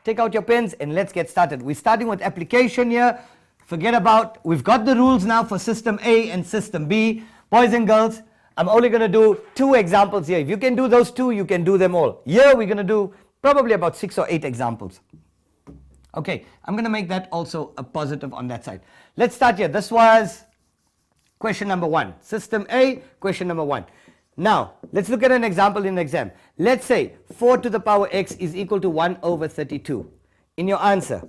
take out your pens and let's get started. We're starting with application here. Forget about, we've got the rules now for system A and system B. Boys and girls, I'm only going to do 2 examples here. If you can do those 2, you can do them all. Here we're going to do probably about 6 or 8 examples. Okay, I'm going to make that also a positive on that side. Let's start here. This was question number 1. System A, question number 1. Now, let's look at an example in the exam. Let's say 4 to the power x is equal to 1 over 32. In your answer,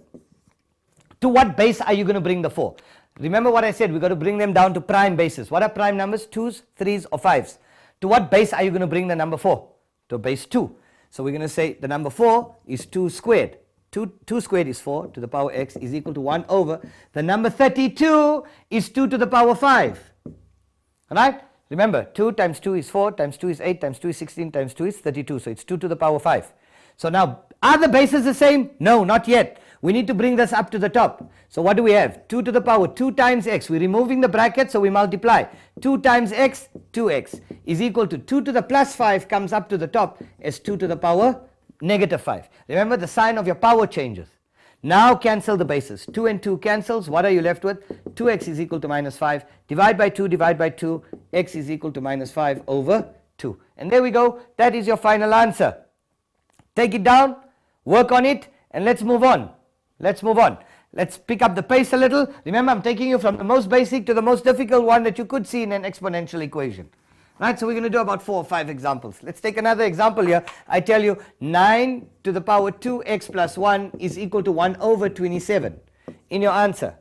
to what base are you going to bring the 4? Remember what I said, we've got to bring them down to prime bases. What are prime numbers? 2s, 3s or 5s. To what base are you going to bring the number 4? To base 2. So we're going to say the number 4 is 2 squared. 2 squared is 4 to the power x is equal to 1 over. The number 32 is 2 to the power 5. Alright? Remember, 2 times 2 is 4, times 2 is 8, times 2 is 16, times 2 is 32. So it's 2 to the power 5. So now, are the bases the same? No, not yet. We need to bring this up to the top. So what do we have? 2 to the power 2 times x. We're removing the bracket, so we multiply. 2 times x, 2x is equal to 2 to the plus 5 comes up to the top as 2 to the power negative 5. Remember, the sign of your power changes. Now cancel the bases. 2 and 2 cancels. What are you left with? 2x is equal to minus 5. Divide by 2, x is equal to minus 5 over 2. And there we go. That is your final answer. Take it down, work on it, and let's move on. Let's move on. Let's pick up the pace a little. Remember, I'm taking you from the most basic to the most difficult one that you could see in an exponential equation. Right, so we're going to do about 4 or 5 examples. Let's take another example here. I tell you 9 to the power 2x plus 1 is equal to 1 over 27. In your answer,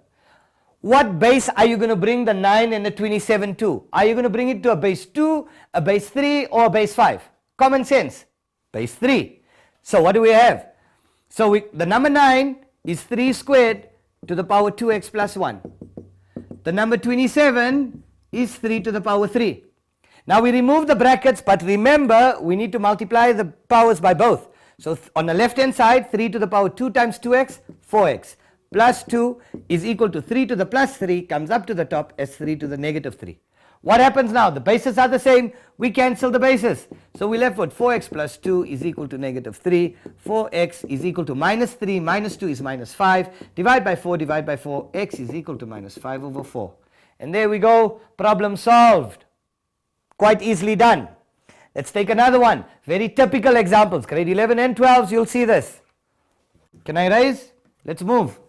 what base are you going to bring the 9 and the 27 to? Are you going to bring it to a base 2, a base 3 or a base 5? Common sense. Base 3. So what do we have? So the number 9 is 3 squared to the power 2x plus 1. The number 27 is 3 to the power 3. Now we remove the brackets, but remember we need to multiply the powers by both. So on the left hand side, 3 to the power 2 times 2x, 4x, plus 2 is equal to 3 to the plus 3 comes up to the top as 3 to the negative 3. What happens now? The bases are the same. We cancel the bases. So we left with 4x plus 2 is equal to negative 3. 4x is equal to minus 3. Minus 2 is minus 5. Divide by 4. X is equal to minus 5 over 4. And there we go. Problem solved. Quite easily done. Let's take another one. Very typical examples. Grade 11 and 12s, you'll see this. Can I raise? Let's move.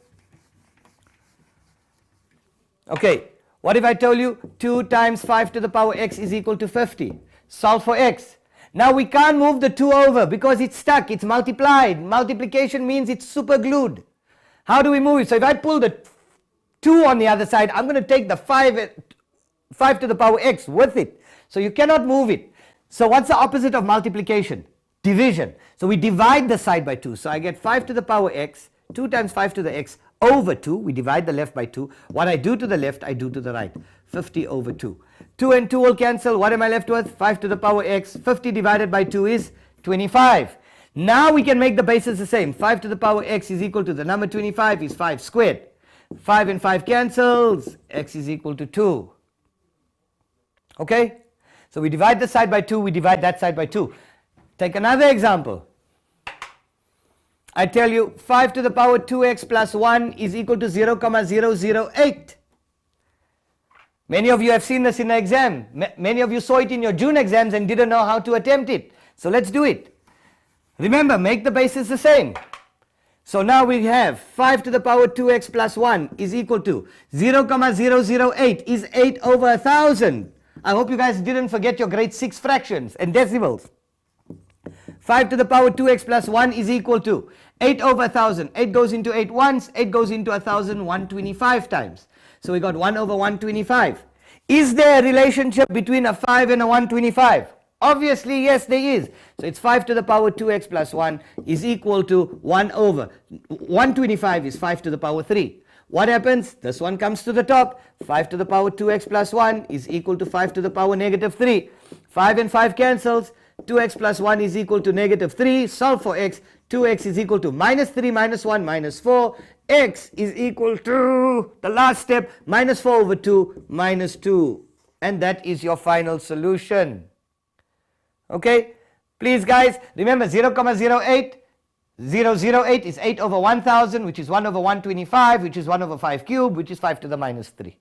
Okay. What if I told you 2 times 5 to the power x is equal to 50? Solve for x. Now we can't move the 2 over because it's stuck. It's multiplied. Multiplication means it's super glued. How do we move it? So if I pull the 2 on the other side, I'm going to take the 5 to the power x with it. So you cannot move it. So what's the opposite of multiplication? Division. So we divide the side by 2. So I get 5 to the power x, 2 times 5 to the x over 2. We divide the left by 2. What I do to the left, I do to the right. 50 over 2. 2 and 2 will cancel. What am I left with? 5 to the power x. 50 divided by 2 is 25. Now we can make the bases the same. 5 to the power x is equal to the number 25 is 5 squared. 5 and 5 cancels. X is equal to 2. Okay? So we divide this side by 2, we divide that side by 2. Take another example. I tell you 5 to the power 2x plus 1 is equal to 0,008. Many of you have seen this in the exam. Many of you saw it in your June exams and didn't know how to attempt it. So let's do it. Remember, make the bases the same. So now we have 5 to the power 2x plus 1 is equal to 0,008 is 8 over 1,000. I hope you guys didn't forget your grade 6 fractions and decimals. 5 to the power 2x plus 1 is equal to 8 over 1,000. 8 goes into 8 once, 8 goes into 1,000 125 times. So we got 1 over 125. Is there a relationship between a 5 and a 125? Obviously, yes, there is. So it's 5 to the power 2x plus 1 is equal to 1 over. 125 is 5 to the power 3. What happens? This one comes to the top. 5 to the power 2x plus 1 is equal to 5 to the power negative 3. 5 and 5 cancels. 2x plus 1 is equal to negative 3. Solve for x. 2x is equal to minus 3 minus 1 minus 4. X is equal to, the last step, minus 4 over 2 minus 2. And that is your final solution. Okay? Please guys, remember 0,08. 008 is 8 over 1000, which is 1 over 125, which is 1 over 5 cubed, which is 5 to the minus 3.